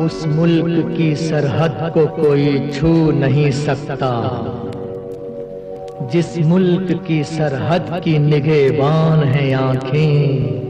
उस मुल्क की सरहद को कोई छू नहीं सकता, जिस मुल्क की सरहद की निगहबान हैं आंखें।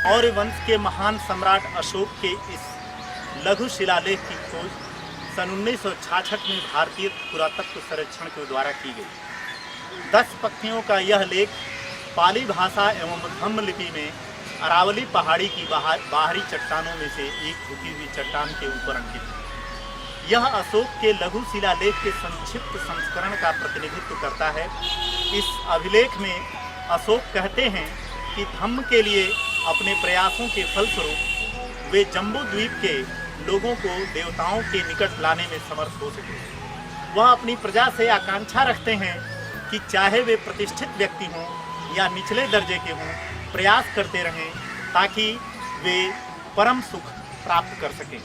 मौर्य वंश के महान सम्राट अशोक के इस लघु शिलालेख की खोज सन 1966 में भारतीय पुरातत्व सर्वेक्षण के द्वारा की गई। 10 पंक्तियों का यह लेख पाली भाषा एवं ब्रह्म लिपि में अरावली पहाड़ी की बाहरी चट्टानों में से एक झुकी हुई चट्टान के ऊपर अंकित है। यह अशोक के लघु शिलालेख के संक्षिप्त संस्करण का प्रतिनिधित्व करता है। इस अभिलेख में अशोक कहते हैं कि धम्म के लिए अपने प्रयासों के फलस्वरूप वे जम्बू द्वीप के लोगों को देवताओं के निकट लाने में समर्थ हो सके। वह अपनी प्रजा से आकांक्षा रखते हैं कि चाहे वे प्रतिष्ठित व्यक्ति हों या निचले दर्जे के हों, प्रयास करते रहें ताकि वे परम सुख प्राप्त कर सकें।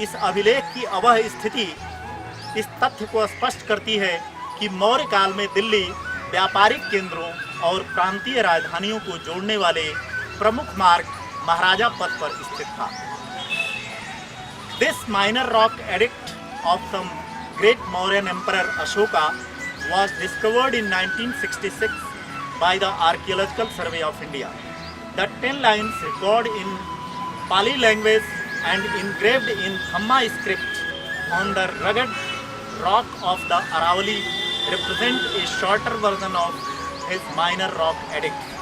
इस अभिलेख की अवह स्थिति इस तथ्य को स्पष्ट करती है कि मौर्य काल में दिल्ली व्यापारिक केंद्रों और प्रांतीय राजधानियों को जोड़ने वाले प्रमुख मार्ग महाराजा पथ पर स्थित था। This minor rock edict of the great Mauryan Emperor Ashoka was discovered in 1966 by the Archaeological Survey of India. The 10 lines recorded in Pali language and engraved in Dhamma script on the rugged rock of the Aravali represent a shorter version of his minor rock edict.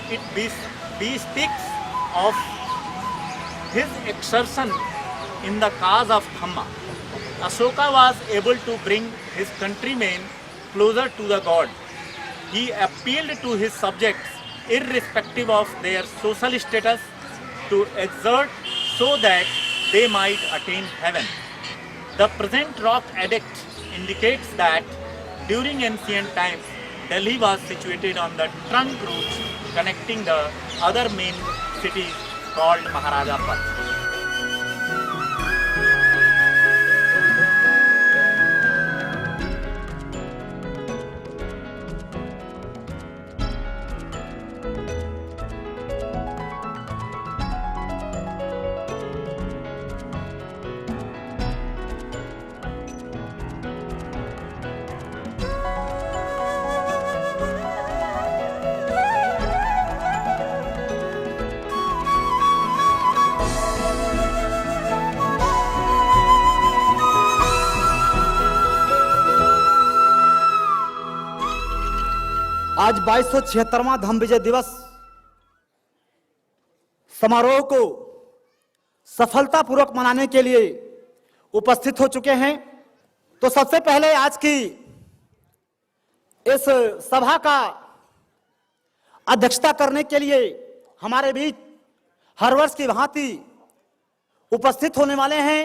It bespeaks of his exertion in the cause of Dhamma. Ashoka was able to bring his countrymen closer to the God. He appealed to his subjects, irrespective of their social status, to exert so that they might attain heaven. The present rock edict indicates that during ancient times, Delhi was situated on the trunk route connecting the other main cities called Maharaja Path. आज 2276वां धम्म विजय दिवस समारोह को सफलतापूर्वक मनाने के लिए उपस्थित हो चुके हैं। तो सबसे पहले आज की इस सभा का अध्यक्षता करने के लिए हमारे बीच हर वर्ष की भांति उपस्थित होने वाले हैं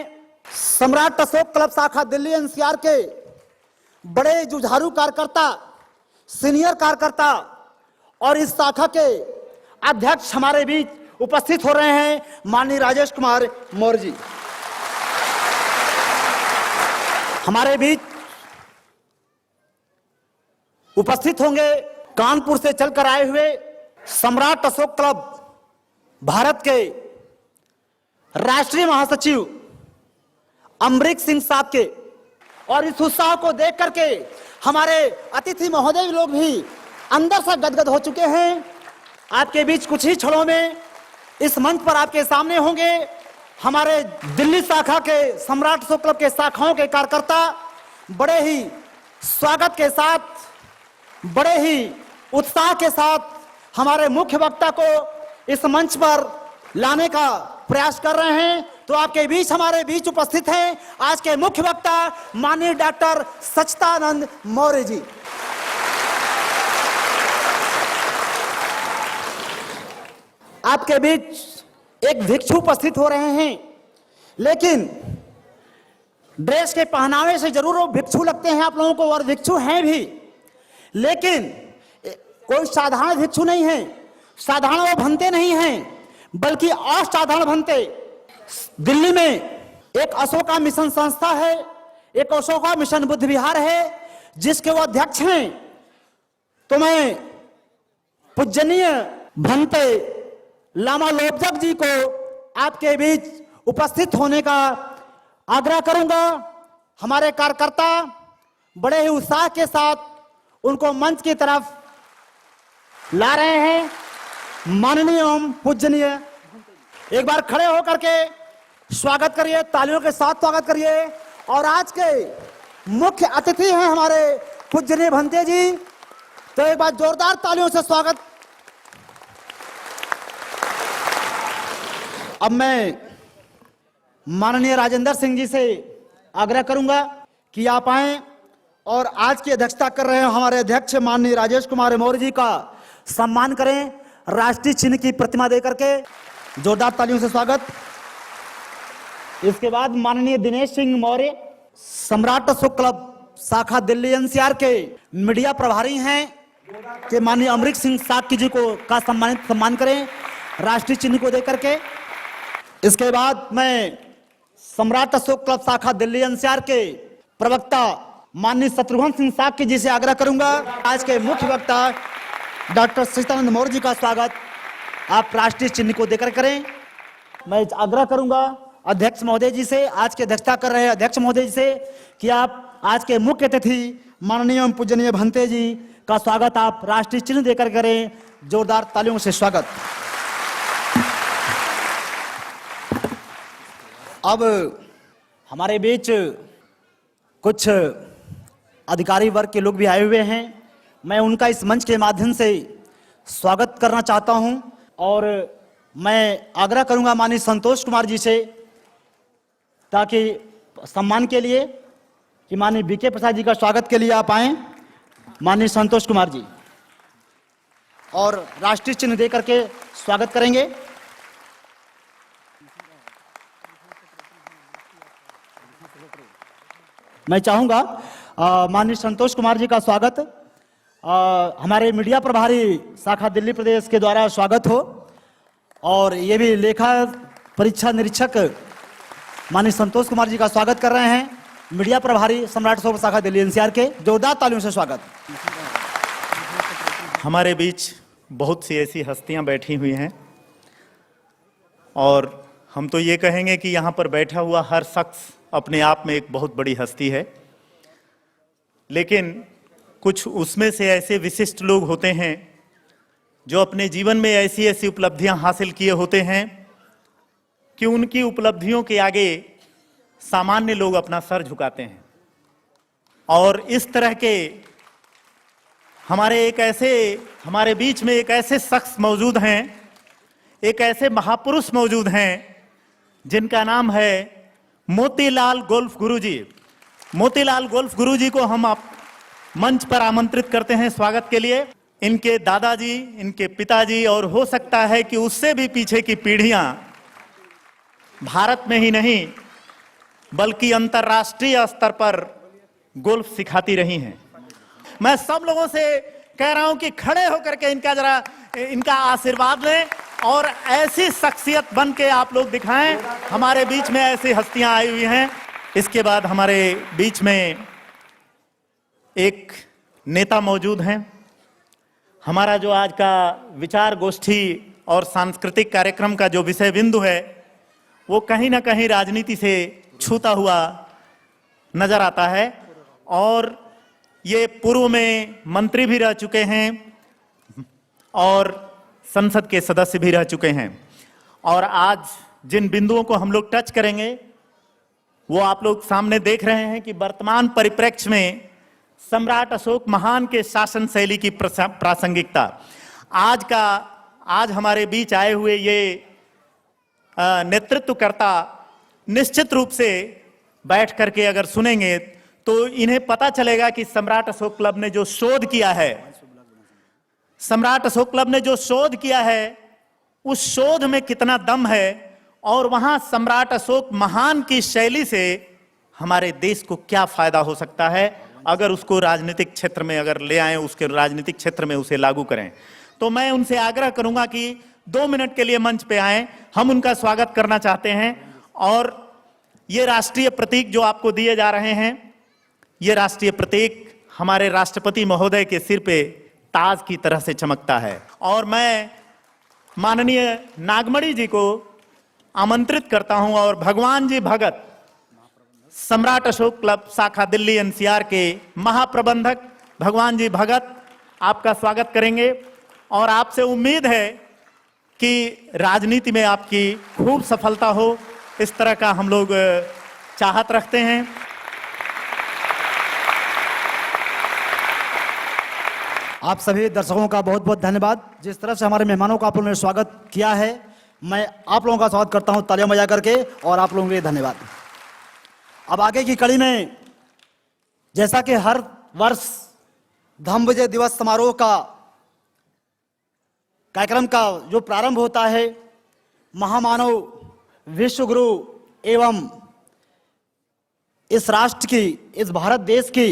सम्राट अशोक क्लब शाखा दिल्ली एनसीआर के बड़े जुझारू कार्यकर्ता, सीनियर कार्यकर्ता और इस शाखा के अध्यक्ष हमारे बीच उपस्थित हो रहे हैं माननीय राजेश कुमार मौर्य जी। हमारे बीच उपस्थित होंगे कानपुर से चलकर आए हुए सम्राट अशोक क्लब भारत के राष्ट्रीय महासचिव अमरीक सिंह साहब के, और इस उत्साह को देख करके हमारे अतिथि महोदय लोग भी अंदर से गदगद हो चुके हैं। आपके बीच कुछ ही क्षणों में इस मंच पर आपके सामने होंगे हमारे दिल्ली शाखा के सम्राट अशोक क्लब के शाखाओं के कार्यकर्ता। बड़े ही स्वागत के साथ, बड़े ही उत्साह के साथ हमारे मुख्य वक्ता को इस मंच पर लाने का प्रयास कर रहे हैं। तो आपके बीच, हमारे बीच उपस्थित हैं आज के मुख्य वक्ता माननीय डॉक्टर सच्चिदानंद मौर्य जी। आपके बीच एक भिक्षु उपस्थित हो रहे हैं, लेकिन ड्रेस के पहनावे से जरूर वो भिक्षु लगते हैं आप लोगों को, और भिक्षु हैं भी, लेकिन कोई साधारण भिक्षु नहीं है, साधारण वो भंते नहीं हैं, बल्कि असाधारण भंते। दिल्ली में एक अशोका मिशन संस्था है, एक अशोका मिशन बुद्ध विहार है, जिसके वो अध्यक्ष हैं। तो मैं पूजनीय भंते लामा लोबजक जी को आपके बीच उपस्थित होने का आग्रह करूंगा। हमारे कार्यकर्ता बड़े ही उत्साह के साथ उनको मंच की तरफ ला रहे हैं। माननीय एवं पूजनीय, एक बार खड़े होकर के स्वागत करिए, तालियों के साथ स्वागत करिए। और आज के मुख्य अतिथि हैं हमारे पूजनीय भंते जी, तो एक बार जोरदार तालियों से स्वागत। अब मैं माननीय राजेंद्र सिंह जी से आग्रह करूंगा कि आप आएं और आज की अध्यक्षता कर रहे हैं हमारे अध्यक्ष माननीय राजेश कुमार मौर्य जी का सम्मान करें राष्ट्रीय चिन्ह की प्रतिमा देकर के। जोरदार तालियों से स्वागत। इसके बाद माननीय दिनेश सिंह मौर्य, सम्राट अशोक क्लब शाखा दिल्ली एनसीआर के मीडिया प्रभारी हैं, कि माननीय अमरीक सिंह साहब जी को का सम्मान करें राष्ट्रीय चिन्ह को देकर के। इसके बाद मैं सम्राट अशोक क्लब शाखा दिल्ली एनसीआर के प्रवक्ता माननीय शत्रुघ्न सिंह साहब जी से आग्रह करूंगा, आज के मुख्य वक्ता डॉक्टर सच्चिदानंद मौर्य जी का स्वागत आप राष्ट्रीय चिन्ह को देकर करें। मैं आग्रह करूंगा अध्यक्ष महोदय जी से, आज के अध्यक्षता कर रहे अध्यक्ष महोदय जी से, कि आप आज के मुख्य अतिथि माननीय एवं पूजनीय भंते जी का स्वागत आप राष्ट्रीय चिन्ह देकर करें। जोरदार तालियों से स्वागत। अब हमारे बीच कुछ अधिकारी वर्ग के लोग भी आए हुए हैं, मैं उनका इस मंच के माध्यम से स्वागत करना चाहता हूं। और मैं आग्रह करूंगा माननीय संतोष कुमार जी से, ताकि सम्मान के लिए, कि माननीय बीके प्रसाद जी का स्वागत के लिए आप आएं, माननीय संतोष कुमार जी, और राष्ट्रीय चिन्ह देकर के स्वागत करेंगे। मैं चाहूंगा माननीय संतोष कुमार जी का स्वागत हमारे मीडिया प्रभारी शाखा दिल्ली प्रदेश के द्वारा स्वागत हो, और ये भी लेखा परीक्षा निरीक्षक माननीय संतोष कुमार जी का स्वागत कर रहे हैं, मीडिया प्रभारी सम्राट अशोक शाखा दिल्ली एनसीआर के। जोरदार तालियों से स्वागत। हमारे बीच बहुत सी ऐसी हस्तियां बैठी हुई हैं, और हम तो ये कहेंगे कि यहाँ पर बैठा हुआ हर शख्स अपने आप में एक बहुत बड़ी हस्ती है, लेकिन कुछ उसमें से ऐसे विशिष्ट लोग होते हैं जो अपने जीवन में ऐसी ऐसी उपलब्धियां हासिल किए होते हैं कि उनकी उपलब्धियों के आगे सामान्य लोग अपना सर झुकाते हैं। और इस तरह के हमारे बीच में एक ऐसे शख्स मौजूद हैं, एक ऐसे महापुरुष मौजूद हैं जिनका नाम है मोतीलाल गोल्फ गुरुजी। मोतीलाल गोल्फ गुरुजी को हम आप मंच पर आमंत्रित करते हैं स्वागत के लिए। इनके दादाजी, इनके पिताजी और हो सकता है कि उससे भी पीछे की पीढ़ियां भारत में ही नहीं बल्कि अंतर्राष्ट्रीय स्तर पर गोल्फ सिखाती रही हैं। मैं सब लोगों से कह रहा हूं कि खड़े होकर के इनका आशीर्वाद लें और ऐसी शख्सियत बन के आप लोग दिखाएं। हमारे बीच में ऐसी हस्तियां आई हुई हैं। इसके बाद हमारे बीच में एक नेता मौजूद हैं। हमारा जो आज का विचार गोष्ठी और सांस्कृतिक कार्यक्रम का जो विषय बिंदु है वो कहीं ना कहीं राजनीति से छूता हुआ नजर आता है और ये पूर्व में मंत्री भी रह चुके हैं और संसद के सदस्य भी रह चुके हैं। और आज जिन बिंदुओं को हम लोग टच करेंगे वो आप लोग सामने देख रहे हैं कि वर्तमान परिप्रेक्ष्य में सम्राट अशोक महान के शासन शैली की प्रासंगिकता। आज हमारे बीच आए हुए ये नेतृत्वकर्ता निश्चित रूप से बैठ करके अगर सुनेंगे तो इन्हें पता चलेगा कि सम्राट अशोक क्लब ने जो शोध किया है, सम्राट अशोक क्लब ने जो शोध किया है उस शोध में कितना दम है और वहां सम्राट अशोक महान की शैली से हमारे देश को क्या फायदा हो सकता है अगर उसको राजनीतिक क्षेत्र में अगर ले आए, उसके राजनीतिक क्षेत्र में उसे लागू करें। तो मैं उनसे आग्रह करूंगा कि 2 मिनट के लिए मंच पे आए। हम उनका स्वागत करना चाहते हैं और ये राष्ट्रीय प्रतीक जो आपको दिए जा रहे हैं, ये राष्ट्रीय प्रतीक हमारे राष्ट्रपति महोदय के सिर पे ताज की तरह से चमकता है। और मैं माननीय नागमणि जी को आमंत्रित करता हूं और भगवान जी भगत सम्राट अशोक क्लब शाखा दिल्ली एनसीआर के महाप्रबंधक भगवान जी भगत आपका स्वागत करेंगे और आपसे उम्मीद है कि राजनीति में आपकी खूब सफलता हो, इस तरह का हम लोग चाहत रखते हैं। आप सभी दर्शकों का बहुत बहुत धन्यवाद। जिस तरह से हमारे मेहमानों का आप लोगों ने स्वागत किया है, मैं आप लोगों का स्वागत करता हूं तालियां बजा करके और आप लोगों के लिए धन्यवाद। अब आगे की कड़ी में जैसा कि हर वर्ष धम्म विजय दिवस समारोह का कार्यक्रम का जो प्रारंभ होता है, महामानव विश्वगुरु एवं इस राष्ट्र की, इस भारत देश की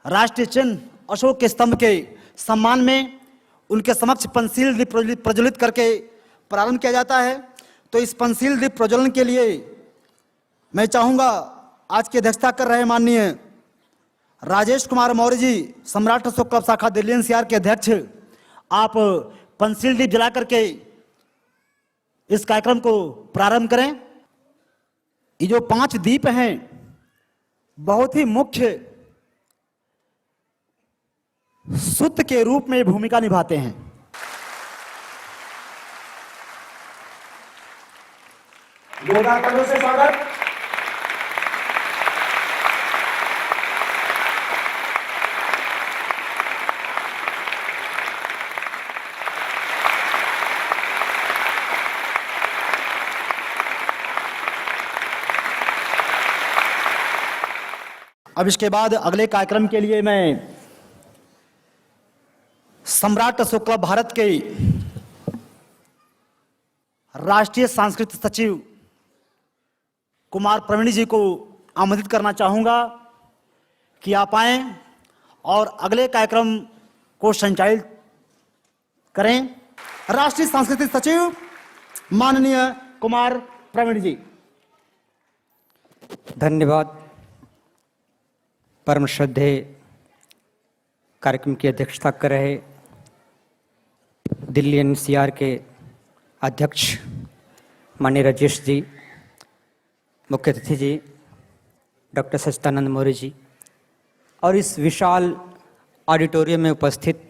राष्ट्रीय चिन्ह अशोक के स्तंभ के सम्मान में उनके समक्ष पंचशील दीप प्रज्वलित करके प्रारंभ किया जाता है। तो इस पंचशील दीप प्रज्वलन के लिए मैं चाहूंगा आज की अध्यक्षता कर रहे माननीय राजेश कुमार मौर्य जी, सम्राट अशोक क्लब शाखा दिल्ली एनसीआर के अध्यक्ष, आप पंचशील दीप जला करके इस कार्यक्रम को प्रारंभ करें। ये जो 5 दीप हैं बहुत ही मुख्य सूत्र के रूप में भूमिका निभाते हैं। जोरदार तालियों से स्वागत। अब इसके बाद अगले कार्यक्रम के लिए मैं सम्राट अशोक क्लब भारत के राष्ट्रीय सांस्कृतिक सचिव कुमार प्रवीण जी को आमंत्रित करना चाहूंगा कि आप आएं और अगले कार्यक्रम को संचालित करें। राष्ट्रीय सांस्कृतिक सचिव माननीय कुमार प्रवीण जी। धन्यवाद। परम श्रद्धेय कार्यक्रम की अध्यक्षता कर रहे दिल्ली एनसीआर के अध्यक्ष माननीय राजेश जी, मुख्य अतिथि जी डॉक्टर सच्चिदानंद मौर्य जी और इस विशाल ऑडिटोरियम में उपस्थित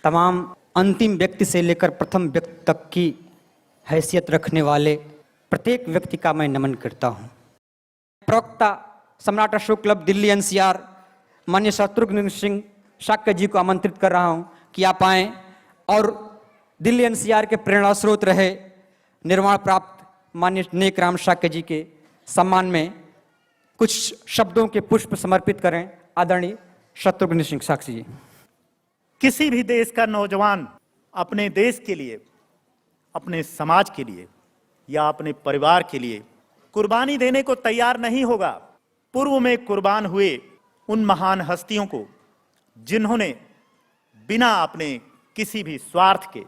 तमाम अंतिम व्यक्ति से लेकर प्रथम व्यक्ति तक की हैसियत रखने वाले प्रत्येक व्यक्ति का मैं नमन करता हूँ। प्रवक्ता सम्राट अशोक क्लब दिल्ली एनसीआर माननीय शत्रुघ्न सिंह शाक्य जी को आमंत्रित कर रहा हूँ कि आप आएँ और दिल्ली एनसीआर के प्रेरणा स्रोत रहे निर्वाण प्राप्त माननीय नेक राम शाक्य जी के सम्मान में कुछ शब्दों के पुष्प समर्पित करें। आदरणीय शत्रुघ्न सिंह साक्षी जी। किसी भी देश का नौजवान अपने देश के लिए, अपने समाज के लिए या अपने परिवार के लिए कुर्बानी देने को तैयार नहीं होगा। पूर्व में कुर्बान हुए उन महान हस्तियों को, जिन्होंने बिना अपने किसी भी स्वार्थ के,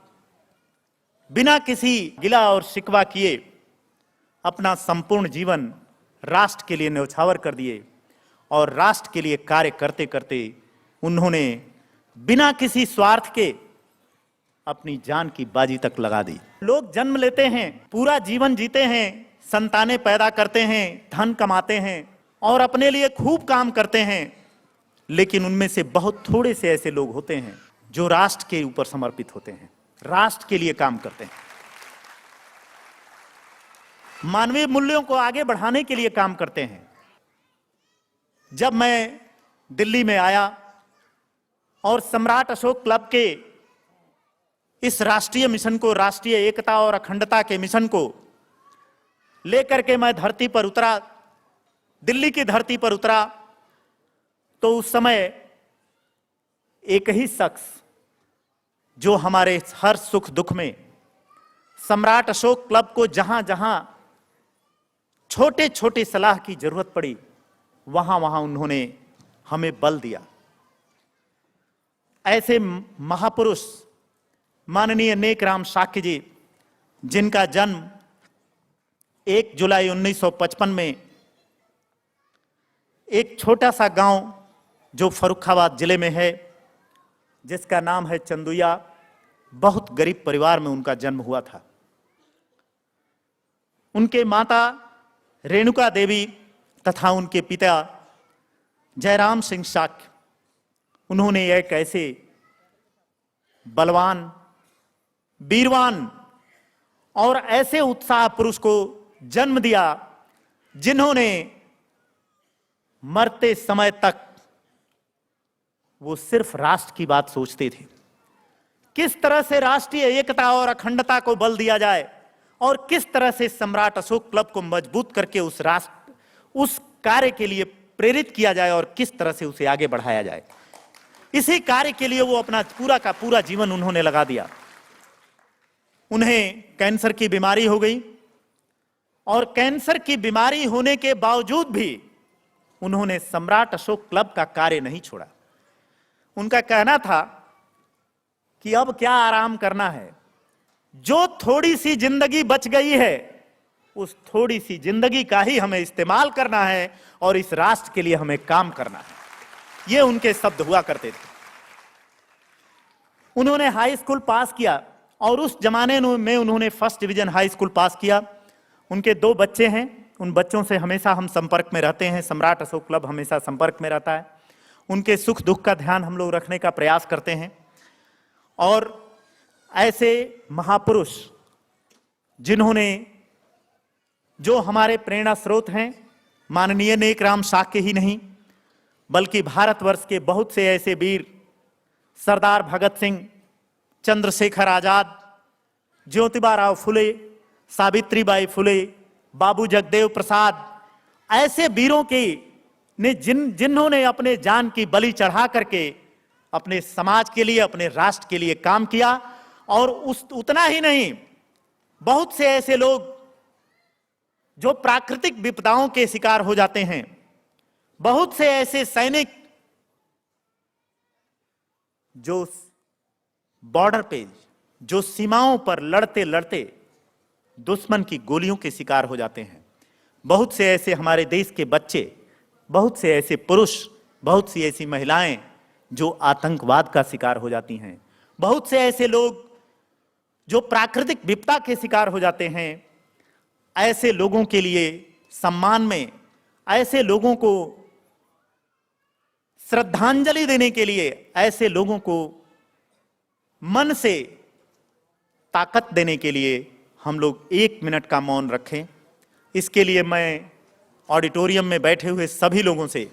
बिना किसी गिला और शिकवा किए अपना संपूर्ण जीवन राष्ट्र के लिए न्यौछावर कर दिए और राष्ट्र के लिए कार्य करते करते उन्होंने बिना किसी स्वार्थ के अपनी जान की बाजी तक लगा दी। लोग जन्म लेते हैं, पूरा जीवन जीते हैं, संतानें पैदा करते हैं, धन कमाते हैं और अपने लिए खूब काम करते हैं, लेकिन उनमें से बहुत थोड़े से ऐसे लोग होते हैं जो राष्ट्र के ऊपर समर्पित होते हैं, राष्ट्र के लिए काम करते हैं, मानवीय मूल्यों को आगे बढ़ाने के लिए काम करते हैं। जब मैं दिल्ली में आया और सम्राट अशोक क्लब के इस राष्ट्रीय मिशन को, राष्ट्रीय एकता और अखंडता के मिशन को लेकर के मैं धरती पर उतरा, दिल्ली की धरती पर उतरा, तो उस समय एक ही शख्स जो हमारे हर सुख दुख में सम्राट अशोक क्लब को जहां जहां छोटे छोटे सलाह की जरूरत पड़ी, वहां वहां उन्होंने हमें बल दिया। ऐसे महापुरुष माननीय नेकराम शाक्य जी, जिनका जन्म 1 जुलाई 1955 में एक छोटा सा गांव जो फर्रुखाबाद जिले में है, जिसका नाम है चंदुया, बहुत गरीब परिवार में उनका जन्म हुआ था। उनके माता रेणुका देवी तथा उनके पिता जयराम सिंह शाक्य, उन्होंने एक ऐसे बलवान, वीरवान और ऐसे उत्साह पुरुष को जन्म दिया, जिन्होंने मरते समय तक वो सिर्फ राष्ट्र की बात सोचते थे, किस तरह से राष्ट्रीय एकता और अखंडता को बल दिया जाए और किस तरह से सम्राट अशोक क्लब को मजबूत करके उस राष्ट्र, उस कार्य के लिए प्रेरित किया जाए और किस तरह से उसे आगे बढ़ाया जाए। इसी कार्य के लिए वो अपना पूरा का पूरा जीवन उन्होंने लगा दिया। उन्हें कैंसर की बीमारी हो गई और कैंसर की बीमारी होने के बावजूद भी उन्होंने सम्राट अशोक क्लब का कार्य नहीं छोड़ा। उनका कहना था कि अब क्या आराम करना है, जो थोड़ी सी जिंदगी बच गई है उस थोड़ी सी जिंदगी का ही हमें इस्तेमाल करना है और इस राष्ट्र के लिए हमें काम करना है। ये उनके शब्द हुआ करते थे। उन्होंने हाई स्कूल पास किया और उस जमाने में उन्होंने फर्स्ट डिवीजन हाई स्कूल पास किया। उनके 2 बच्चे हैं, उन बच्चों से हमेशा हम संपर्क में रहते हैं, सम्राट अशोक क्लब हमेशा संपर्क में रहता है। उनके सुख दुख का ध्यान हम लोग रखने का प्रयास करते हैं। और ऐसे महापुरुष जिन्होंने, जो हमारे प्रेरणा स्रोत हैं, माननीय नेकराम शाक्य ही नहीं बल्कि भारतवर्ष के बहुत से ऐसे वीर, सरदार भगत सिंह, चंद्रशेखर आजाद, ज्योतिबा राव फुले, सावित्रीबाई फुले, बाबू जगदेव प्रसाद, ऐसे वीरों के ने जिन्होंने अपने जान की बलि चढ़ा करके अपने समाज के लिए, अपने राष्ट्र के लिए काम किया। और उतना ही नहीं, बहुत से ऐसे लोग जो प्राकृतिक विपदाओं के शिकार हो जाते हैं, बहुत से ऐसे सैनिक जो बॉर्डर पे, जो सीमाओं पर लड़ते लड़ते दुश्मन की गोलियों के शिकार हो जाते हैं, बहुत से ऐसे हमारे देश के बच्चे, बहुत से ऐसे पुरुष, बहुत सी ऐसी महिलाएं जो आतंकवाद का शिकार हो जाती हैं, बहुत से ऐसे लोग जो प्राकृतिक विपदा के शिकार हो जाते हैं। ऐसे लोगों के लिए सम्मान में, ऐसे लोगों को श्रद्धांजलि देने के लिए, ऐसे लोगों को मन से ताकत देने के लिए हम लोग 1 मिनट का मौन रखें। इसके लिए मैं ऑडिटोरियम में बैठे हुए सभी लोगों से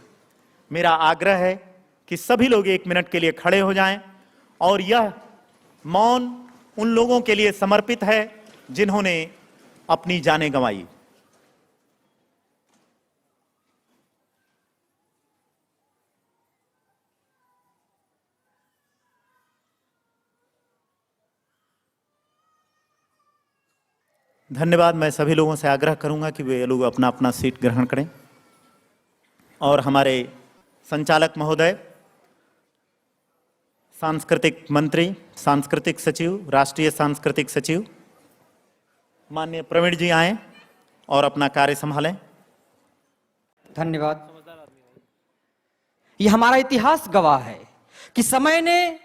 मेरा आग्रह है कि सभी लोग 1 मिनट के लिए खड़े हो जाएं और यह मौन उन लोगों के लिए समर्पित है जिन्होंने अपनी जानें गंवाई। धन्यवाद। मैं सभी लोगों से आग्रह करूंगा कि वे लोग अपना अपना सीट ग्रहण करें और हमारे संचालक महोदय, सांस्कृतिक मंत्री, सांस्कृतिक सचिव, राष्ट्रीय सांस्कृतिक सचिव माननीय प्रवीण जी आए और अपना कार्य संभालें। धन्यवाद। ये हमारा इतिहास गवाह है कि समय ने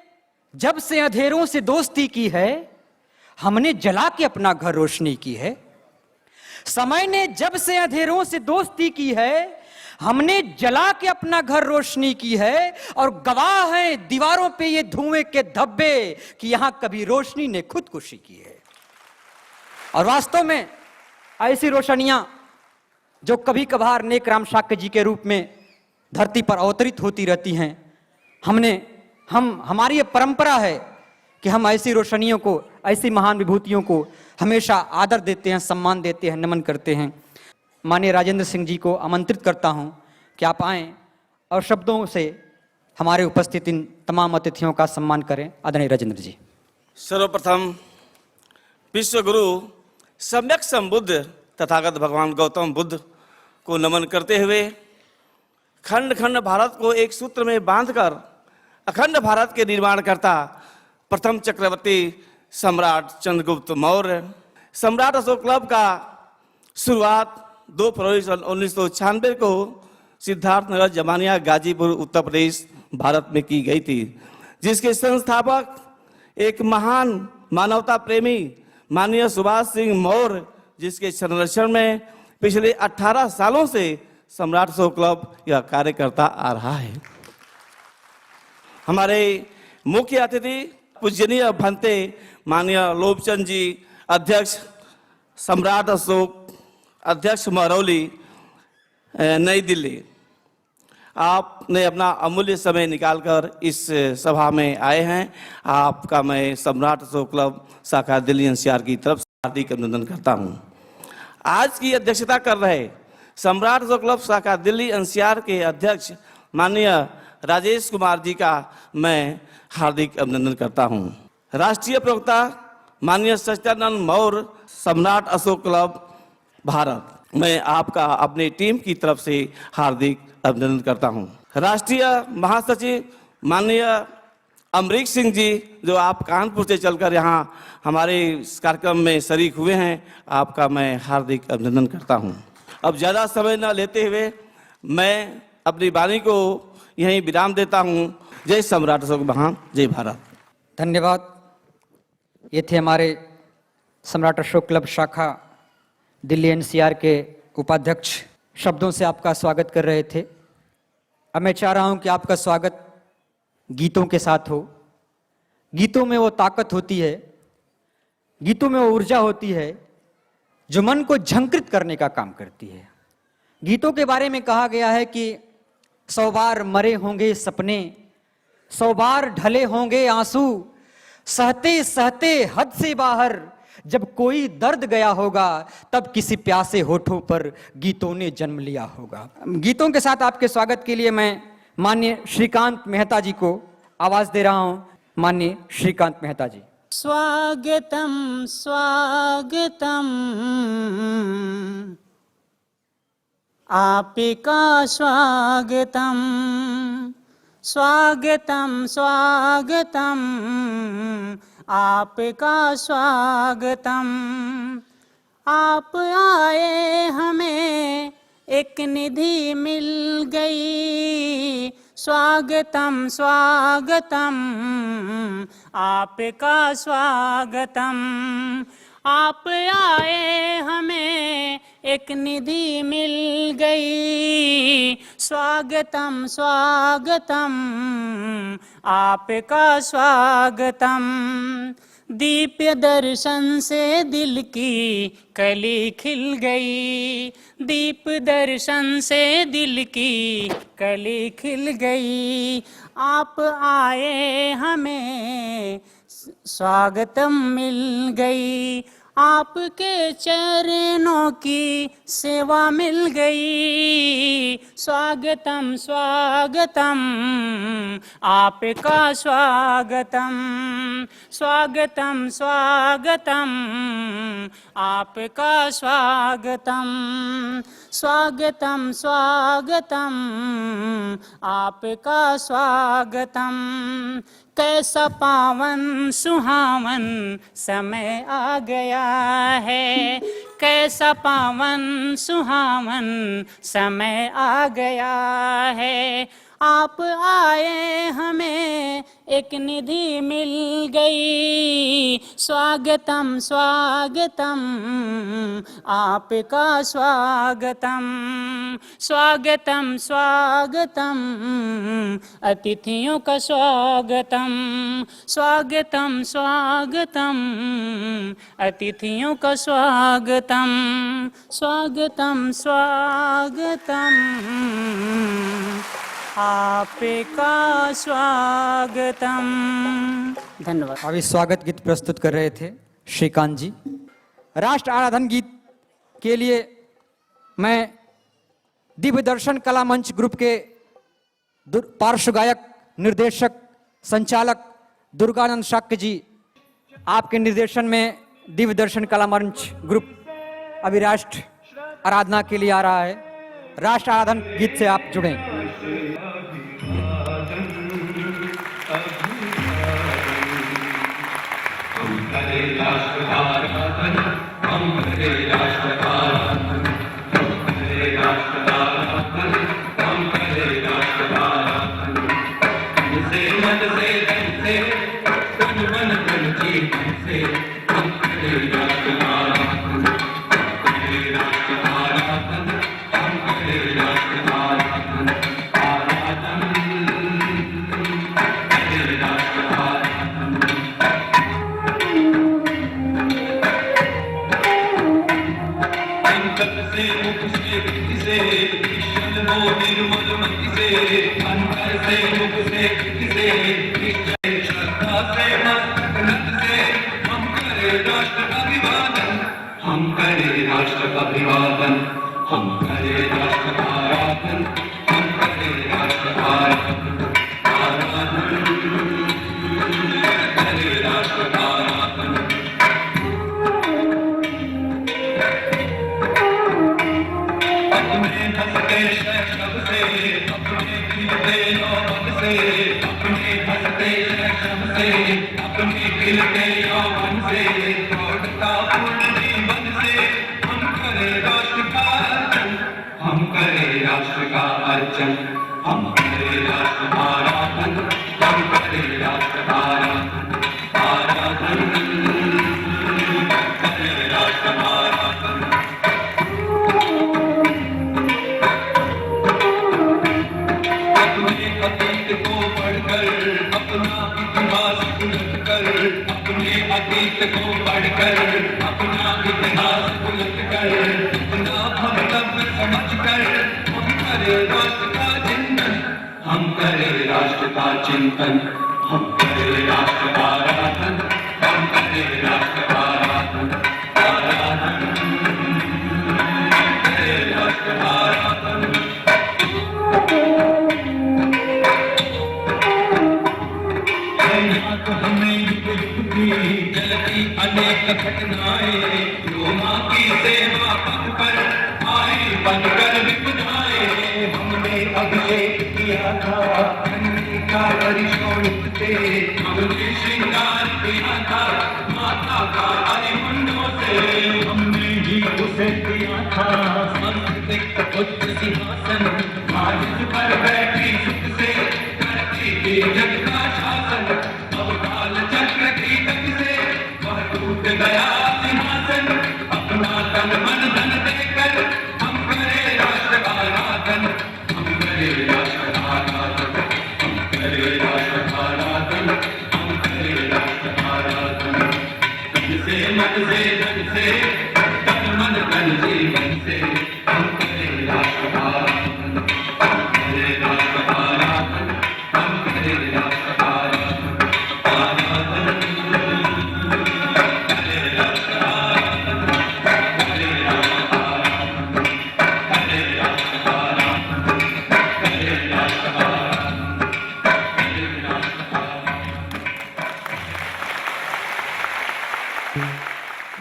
जब से अंधेरों से दोस्ती की है, हमने जला के अपना घर रोशनी की है। समय ने जब से अंधेरों से दोस्ती की है, हमने जला के अपना घर रोशनी की है। और गवाह हैं दीवारों पे ये धुएं के धब्बे कि यहां कभी रोशनी ने खुदकुशी की है। और वास्तव में ऐसी रोशनियां जो कभी कभार नेक राम शाक्य जी के रूप में धरती पर अवतरित होती रहती हैं, हमारी ये परंपरा है कि हम ऐसी रोशनियों को, ऐसी महान विभूतियों को हमेशा आदर देते हैं, सम्मान देते हैं, नमन करते हैं। माननीय राजेंद्र सिंह जी को आमंत्रित करता हूं कि आप आएं और शब्दों से हमारे उपस्थित इन तमाम अतिथियों का सम्मान करें। आदरणीय राजेंद्र जी। सर्वप्रथम विश्व गुरु सम्यक संबुद्ध तथागत भगवान गौतम बुद्ध को नमन करते हुए खंड खंड भारत को एक सूत्र में बांधकर अखंड भारत के निर्माणकर्ता प्रथम चक्रवर्ती सम्राट चंद्रगुप्त मौर्य, सम्राट अशोक क्लब का शुरुआत 2 फरवरी 1996 को सिद्धार्थनगर जमानिया गाजीपुर उत्तर प्रदेश भारत में की गई थी, जिसके संस्थापक एक महान मानवता प्रेमी माननीय सुभाष सिंह मौर्य, जिसके संरक्षण में पिछले 18 सालों से सम्राट अशोक क्लब यह कार्य करता आ रहा है। हमारे मुख्य अतिथि पूजनीय भंते माननीय लोबचंद जी, अध्यक्ष सम्राट अशोक, अध्यक्ष महरौली, नई दिल्ली, आपने अपना अमूल्य समय निकालकर इस सभा में आए हैं। आपका मैं सम्राट अशोक क्लब शाखा दिल्ली एनसीआर की तरफ से हार्दिक अभिनंदन करता हूं। आज की अध्यक्षता कर रहे सम्राट अशोक क्लब शाखा दिल्ली एनसीआर के अध्यक्ष माननीय राजेश कुमार जी का मैं हार्दिक अभिनंदन करता हूं। राष्ट्रीय प्रवक्ता माननीय सच्चिदानंद मौर्य, सम्राट अशोक क्लब भारत, मैं आपका अपनी टीम की तरफ से हार्दिक अभिनंदन करता हूं। राष्ट्रीय महासचिव माननीय अमरीक सिंह जी, जो आप कानपुर से चलकर यहाँ हमारे इस कार्यक्रम में शरीक हुए हैं, आपका मैं हार्दिक अभिनंदन करता हूं। अब ज़्यादा समय न लेते हुए मैं अपनी वाणी को यहीं विराम देता हूं। जय सम्राट अशोक महान, जय भारत। धन्यवाद। ये थे हमारे सम्राट अशोक क्लब शाखा दिल्ली एनसीआर के उपाध्यक्ष, शब्दों से आपका स्वागत कर रहे थे। अब मैं चाह रहा हूं कि आपका स्वागत गीतों के साथ हो। गीतों में वो ताकत होती है, गीतों में वो ऊर्जा होती है जो मन को झंकृत करने का काम करती है। गीतों के बारे में कहा गया है कि 100 बार मरे होंगे सपने, 100 बार ढले होंगे आंसू, सहते सहते हद से बाहर जब कोई दर्द गया होगा, तब किसी प्यासे होठों पर गीतों ने जन्म लिया होगा। गीतों के साथ आपके स्वागत के लिए मैं माननीय श्रीकांत मेहता जी को आवाज दे रहा हूं। माननीय श्रीकांत मेहता जी। स्वागतम स्वागतम आपका स्वागतम, स्वागतम स्वागतम आपका स्वागतम। आप आए हमें एक निधि मिल गई, स्वागतम स्वागतम आपका स्वागतम। आप आए हमें एक निधि मिल गई, स्वागतम स्वागतम आपका स्वागतम। दीप्य दर्शन से दिल की कली खिल गई, दीप दर्शन से दिल की कली खिल गई। आप आए हमें स्वागतम मिल गई, आपके चरणों की सेवा मिल गई। स्वागतम स्वागतम आपका स्वागतम, स्वागतम स्वागतम आपका स्वागतम, स्वागतम स्वागतम आपका स्वागतम। कैसा पावन सुहावन समय आ गया है, कैसा पावन सुहावन समय आ गया है। आप आए हमें एक निधि मिल गई। स्वागतम स्वागतम आपका स्वागतम, स्वागतम स्वागतम अतिथियों का स्वागतम, स्वागतम स्वागतम अतिथियों का स्वागतम, स्वागतम स्वागतम आपका स्वागतम। धन्यवाद। अभी स्वागत गीत प्रस्तुत कर रहे थे श्रीकांत जी। राष्ट्र आराधन गीत के लिए मैं दिव्य दर्शन कला मंच ग्रुप के पार्श्व गायक, निर्देशक, संचालक दुर्गानंद शाक्य जी, आपके निर्देशन में दिव्य दर्शन कला मंच ग्रुप अभी राष्ट्र आराधना के लिए आ रहा है। राष्ट्र आराधन गीत से आप जुड़ें।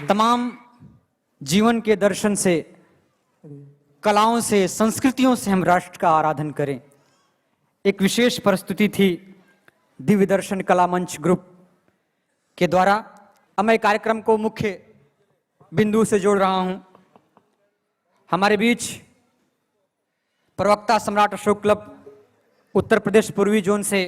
तमाम जीवन के दर्शन से, कलाओं से, संस्कृतियों से हम राष्ट्र का आराधन करें। एक विशेष प्रस्तुति थी दिव्य दर्शन कला मंच ग्रुप के द्वारा। अब मैं कार्यक्रम को मुख्य बिंदु से जोड़ रहा हूं। हमारे बीच प्रवक्ता सम्राट अशोक क्लब उत्तर प्रदेश पूर्वी जोन से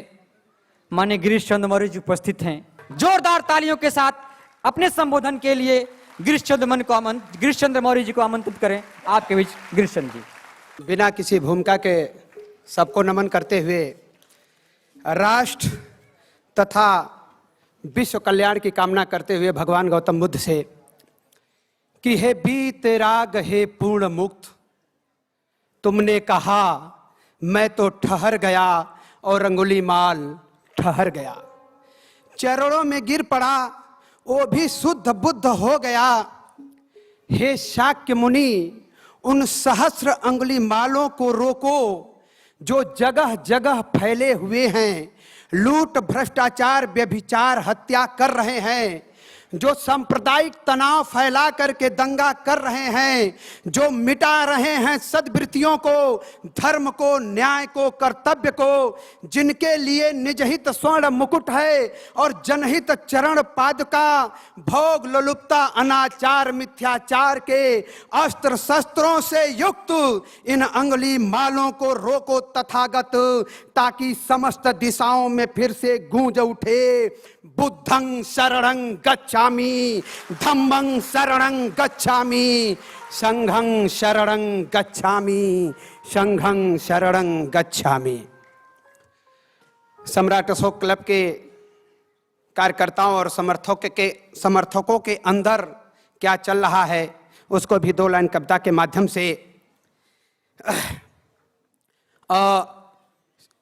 माननीय गिरीश चंद्र मौर्य जी उपस्थित हैं। जोरदार तालियों के साथ अपने संबोधन के लिए गिरीश चंद्र मौर्य जी को आमंत्रित करें। आपके बीच गिरीश चंद्र जी। बिना किसी भूमिका के सबको नमन करते हुए राष्ट्र तथा विश्व कल्याण की कामना करते हुए भगवान गौतम बुद्ध से कि हे बीते राग, हे पूर्ण मुक्त, तुमने कहा मैं तो ठहर गया और अंगुलीमाल ठहर गया। चरणों में गिर पड़ा, वो भी शुद्ध बुद्ध हो गया। हे शाक्य मुनि, उन सहस्र अंगुलीमालों को रोको जो जगह जगह फैले हुए हैं, लूट, भ्रष्टाचार, व्यभिचार, हत्या कर रहे हैं, जो सांप्रदायिक तनाव फैला करके दंगा कर रहे हैं, जो मिटा रहे हैं सद्वृत्तियों को, धर्म को, न्याय को, कर्तव्य को, जिनके लिए निजहित स्वर्ण मुकुट है और जनहित चरण पादुका, भोग, लोलुपता, अनाचार, मिथ्याचार के अस्त्र शस्त्रों से युक्त इन अंगुली मालों को रोको तथागत, ताकि समस्त दिशाओं में फिर से गूंज उठे बुद्धं शरणं गच्छामि, धम्मं शरणं गच्छामि, संघं शरणं गच्छामि, संघं शरणं गच्छामि। सम्राट अशोक क्लब के कार्यकर्ताओं और समर्थकों के अंदर क्या चल रहा है उसको भी 2 लाइन कविता के माध्यम से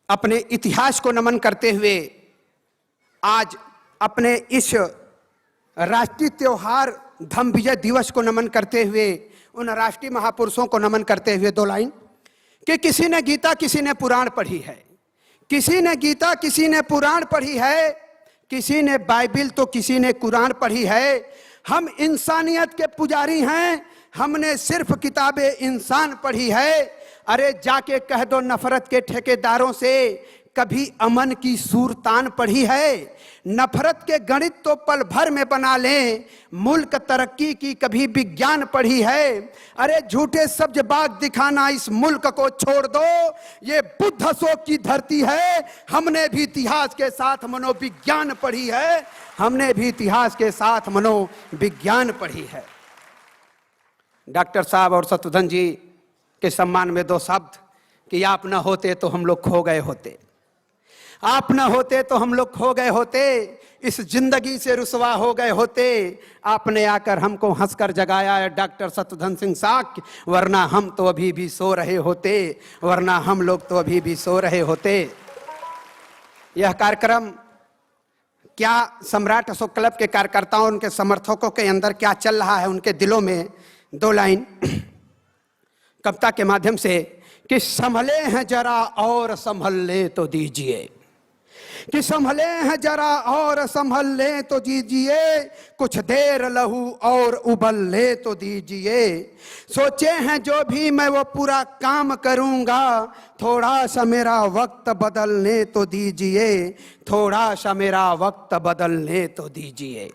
अपने इतिहास को नमन करते हुए आज अपने इस राष्ट्रीय त्योहार धम्म विजय दिवस को नमन करते हुए उन राष्ट्रीय महापुरुषों को नमन करते हुए 2 लाइन कि किसी ने गीता, किसी ने पुराण पढ़ी है, किसी ने गीता, किसी ने पुराण पढ़ी है, किसी ने बाइबिल तो किसी ने कुरान पढ़ी है। हम इंसानियत के पुजारी हैं, हमने सिर्फ किताबे इंसान पढ़ी है। अरे जाके कह दो नफरत के ठेकेदारों से, कभी अमन की सूरतान पढ़ी है? नफरत के गणित तो पल भर में बना लें, मुल्क तरक्की की कभी विज्ञान पढ़ी है? अरे झूठे सब्ज बाग दिखाना इस मुल्क को छोड़ दो, ये बुद्ध अशोक की धरती है। हमने भी इतिहास के साथ मनोविज्ञान पढ़ी है, हमने भी इतिहास के साथ मनोविज्ञान पढ़ी है। डॉक्टर साहब और शत्रुघ्न जी के सम्मान में 2 शब्द कि आप न होते तो हम लोग खो गए होते, आप न होते तो हम लोग खो गए होते, इस जिंदगी से रुसवा हो गए होते। आपने आकर हमको हंसकर जगाया है डॉक्टर शत्रुघ्न सिंह साक्य, वरना हम तो अभी भी सो रहे होते, वरना हम लोग तो अभी भी सो रहे होते। यह कार्यक्रम क्या सम्राट अशोक क्लब के कार्यकर्ताओं, उनके समर्थकों के अंदर क्या चल रहा है, उनके दिलों में 2 लाइन कविता के माध्यम से कि संभले हैं जरा और संभल ले तो दीजिए, कि संभले हैं जरा और संभल ले तो दीजिए, कुछ देर लहू और उबल ले तो दीजिए। सोचे हैं जो भी मैं वो पूरा काम करूंगा, थोड़ा सा मेरा वक्त बदलने तो दीजिए, थोड़ा सा मेरा वक्त बदलने तो दीजिए।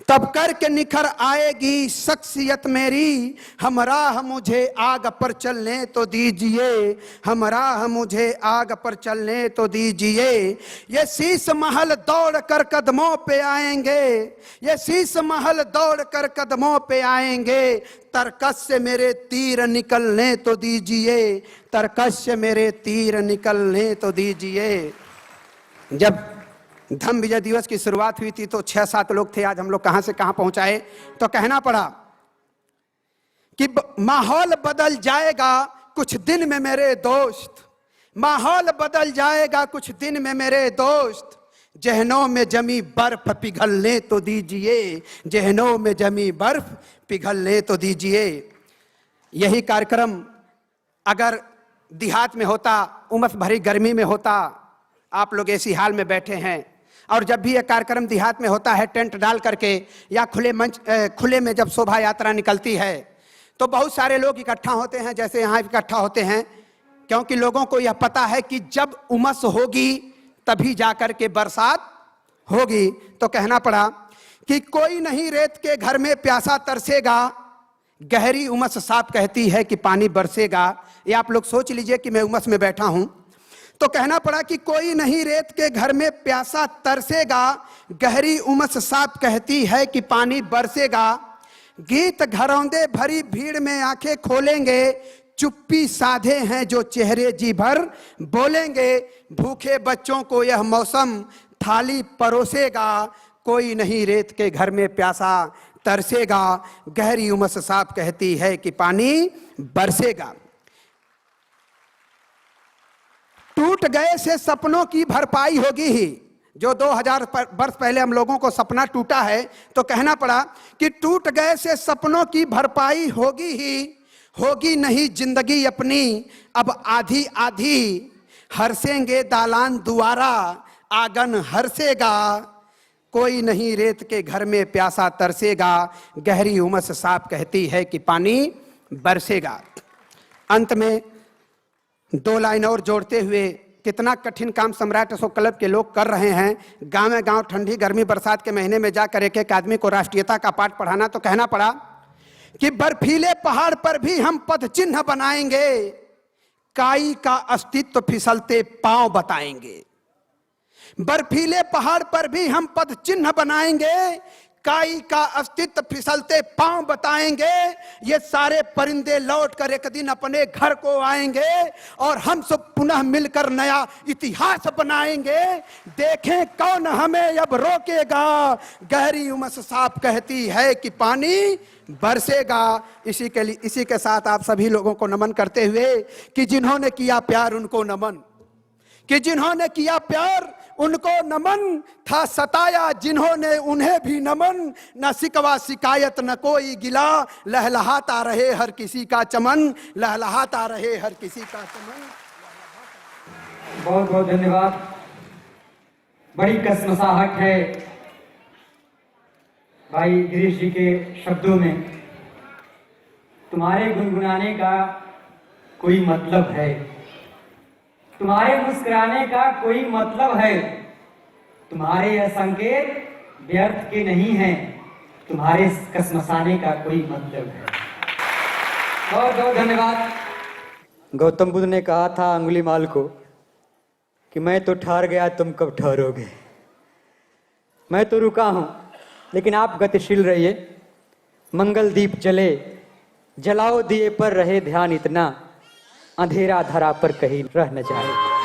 तब करके निखर आएगी शख्सियत मेरी, हमराह मुझे आग पर चलने तो दीजिए, हमराह मुझे आग पर चलने तो दीजिए। ये शीश महल दौड़ कर कदमों पे आएंगे, ये शीश महल दौड़ कर कदमों पे आएंगे, तरकस से मेरे तीर निकलने तो दीजिए, तरकस से मेरे तीर निकलने तो दीजिए। जब धम्म विजय दिवस की शुरुआत हुई थी तो 6-7 लोग थे, आज हम लोग कहां से कहां पहुंचाए, तो कहना पड़ा कि माहौल बदल जाएगा कुछ दिन में मेरे दोस्त, माहौल बदल जाएगा कुछ दिन में मेरे दोस्त, जहनों में जमी बर्फ पिघलने तो दीजिए, जहनों में जमी बर्फ पिघलने तो दीजिए। यही कार्यक्रम अगर देहात में होता, उमस भरी गर्मी में होता, आप लोग ऐसी हाल में बैठे हैं, और जब भी यह कार्यक्रम देहात में होता है टेंट डाल करके या खुले में जब शोभा यात्रा निकलती है तो बहुत सारे लोग इकट्ठा होते हैं, जैसे यहाँ इकट्ठा होते हैं, क्योंकि लोगों को यह पता है कि जब उमस होगी तभी जाकर के बरसात होगी। तो कहना पड़ा कि कोई नहीं रेत के घर में प्यासा तरसेगा, गहरी उमस साफ कहती है कि पानी बरसेगा। ये आप लोग सोच लीजिए कि मैं उमस में बैठा हूं, तो कहना पड़ा कि कोई नहीं रेत के घर में प्यासा तरसेगा, गहरी उमस साफ कहती है कि पानी बरसेगा। गीत घरौंदे भरी भीड़ में आंखें खोलेंगे, चुप्पी साधे हैं जो चेहरे जी भर बोलेंगे। भूखे बच्चों को यह मौसम थाली परोसेगा, कोई नहीं रेत के घर में प्यासा तरसेगा, गहरी उमस साफ कहती है कि पानी बरसेगा। टूट गए से सपनों की भरपाई होगी ही। जो 2000 वर्ष पहले हम लोगों को सपना टूटा है, तो कहना पड़ा कि टूट गए से सपनों की भरपाई होगी ही, होगी नहीं जिंदगी अपनी अब आधी आधी। हरसेंगे दालान दुआरा आंगन हरसेगा, कोई नहीं रेत के घर में प्यासा तरसेगा, गहरी उमस साफ कहती है कि पानी बरसेगा। अंत में 2 लाइन और जोड़ते हुए, कितना कठिन काम सम्राट अशोक क्लब के लोग कर रहे हैं। गांव में गांव ठंडी गर्मी बरसात के महीने में जाकर एक एक आदमी को राष्ट्रीयता का पाठ पढ़ाना। तो कहना पड़ा कि बर्फीले पहाड़ पर भी हम पद चिन्ह बनाएंगे, काई का अस्तित्व फिसलते पांव बताएंगे। बर्फीले पहाड़ पर भी हम पद चिन्ह बनाएंगे, काई का अस्तित्व फिसलते पांव बताएंगे। ये सारे परिंदे लौटकर एक दिन अपने घर को आएंगे और हम सब पुनः मिलकर नया इतिहास बनाएंगे। देखें कौन हमें अब रोकेगा, गहरी उमस साफ कहती है कि पानी बरसेगा। इसी के साथ आप सभी लोगों को नमन करते हुए कि जिन्होंने किया प्यार उनको नमन, कि जिन्होंने किया प्यार उनको नमन, था सताया जिन्होंने उन्हें भी नमन। न शिकवा शिकायत न कोई गिला, लहलहाता रहे हर किसी का चमन, लहलहाता रहे हर किसी का चमन। बहुत बहुत धन्यवाद। बड़ी कसमसाहट है भाई गिरीश जी के शब्दों में। तुम्हारे गुनगुनाने का कोई मतलब है, तुम्हारे मुस्कुराने का कोई मतलब है, तुम्हारे यह संकेत व्यर्थ के नहीं हैं, तुम्हारे कसमसाने का कोई मतलब है। बहुत बहुत धन्यवाद। गौतम बुद्ध ने कहा था अंगुलीमाल को कि मैं तो ठहर गया, तुम कब ठहरोगे। मैं तो रुका हूं, लेकिन आप गतिशील रहिए। मंगल दीप जले, जलाओ दिए पर रहे ध्यान इतना, अंधेरा धरा पर कहीं रह न जाए।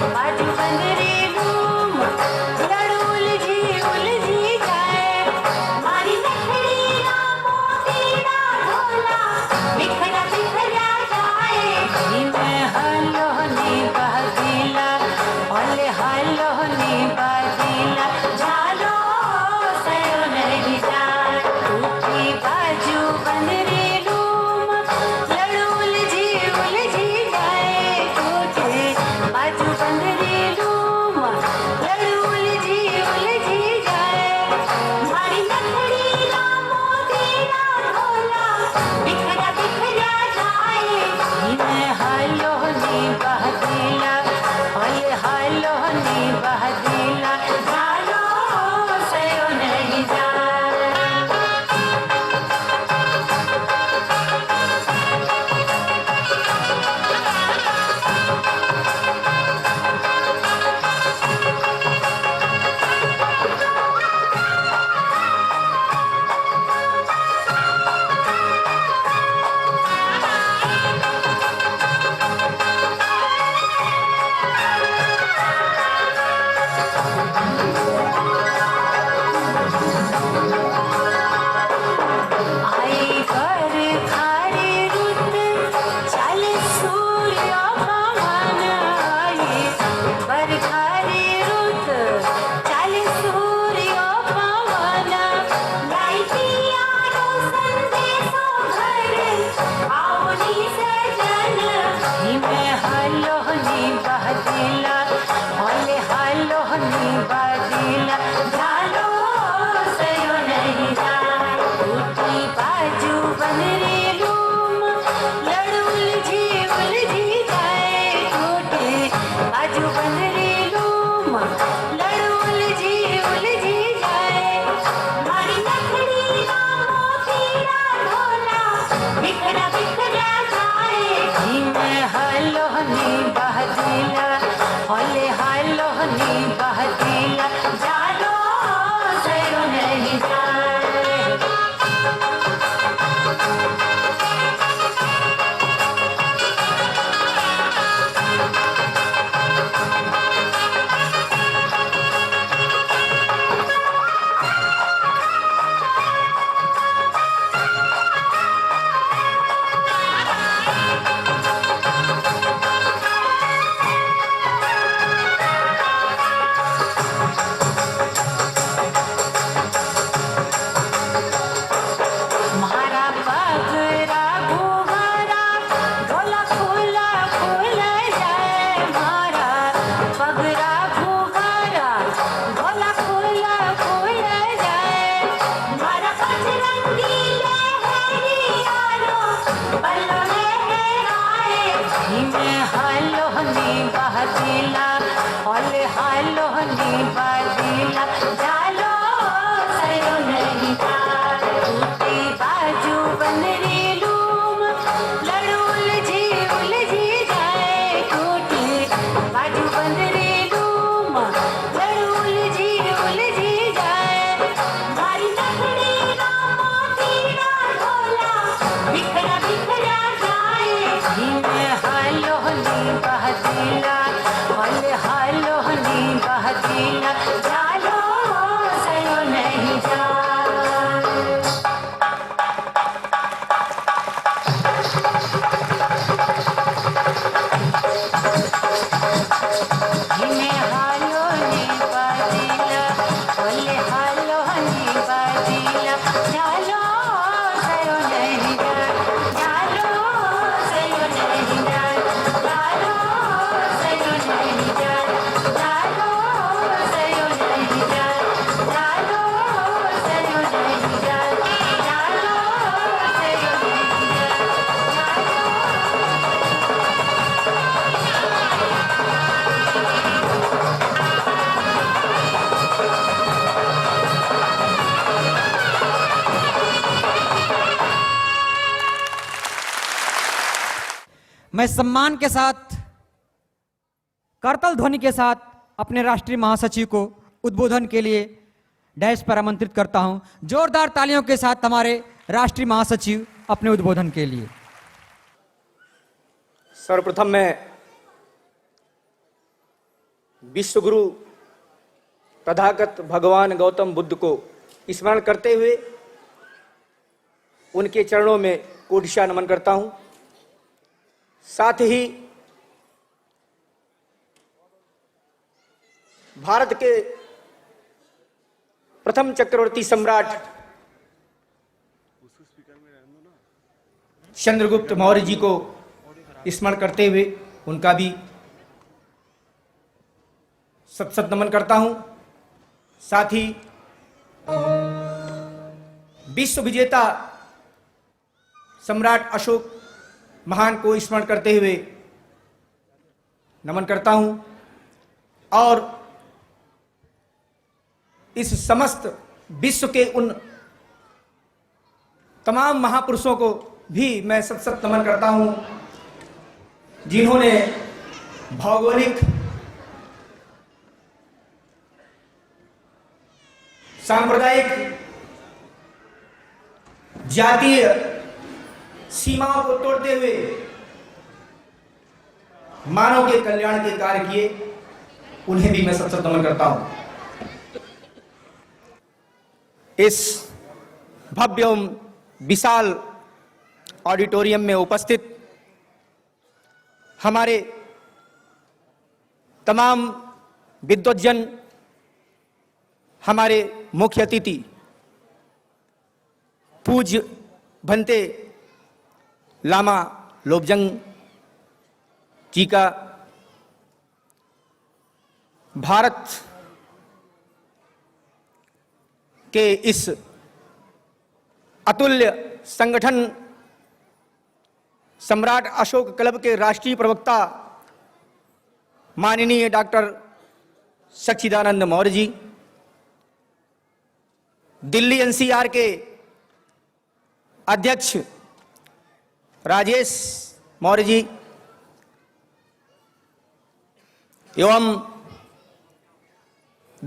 बाजू मैं सम्मान के साथ, करतल ध्वनि के साथ अपने राष्ट्रीय महासचिव को उद्बोधन के लिए डैश पर आमंत्रित करता हूं। जोरदार तालियों के साथ हमारे राष्ट्रीय महासचिव अपने उद्बोधन के लिए। सर्वप्रथम मैं विश्व गुरु तथागत भगवान गौतम बुद्ध को स्मरण करते हुए उनके चरणों में कोटिशा नमन करता हूं। साथ ही भारत के प्रथम चक्रवर्ती सम्राट चंद्रगुप्त मौर्य जी को स्मरण करते हुए उनका भी सत सत नमन करता हूं। साथ ही विश्व विजेता सम्राट अशोक महान को स्मरण करते हुए नमन करता हूं और इस समस्त विश्व के उन तमाम महापुरुषों को भी मैं सत सत नमन करता हूं जिन्होंने भौगोलिक, सांप्रदायिक, जातीय सीमाओं को तोड़ते हुए मानव के कल्याण के कार्य किए, उन्हें भी मैं सत सत नमन करता हूं। इस भव्य एवं विशाल ऑडिटोरियम में उपस्थित हमारे तमाम विद्वज्जन, हमारे मुख्य अतिथि पूज्य भंते लामा लोबजंग जी का भारत के इस अतुल्य संगठन सम्राट अशोक क्लब के राष्ट्रीय प्रवक्ता माननीय डॉक्टर सच्चिदानंद मौर्य जी, दिल्ली एनसीआर के अध्यक्ष राजेश मौर्य जी एवं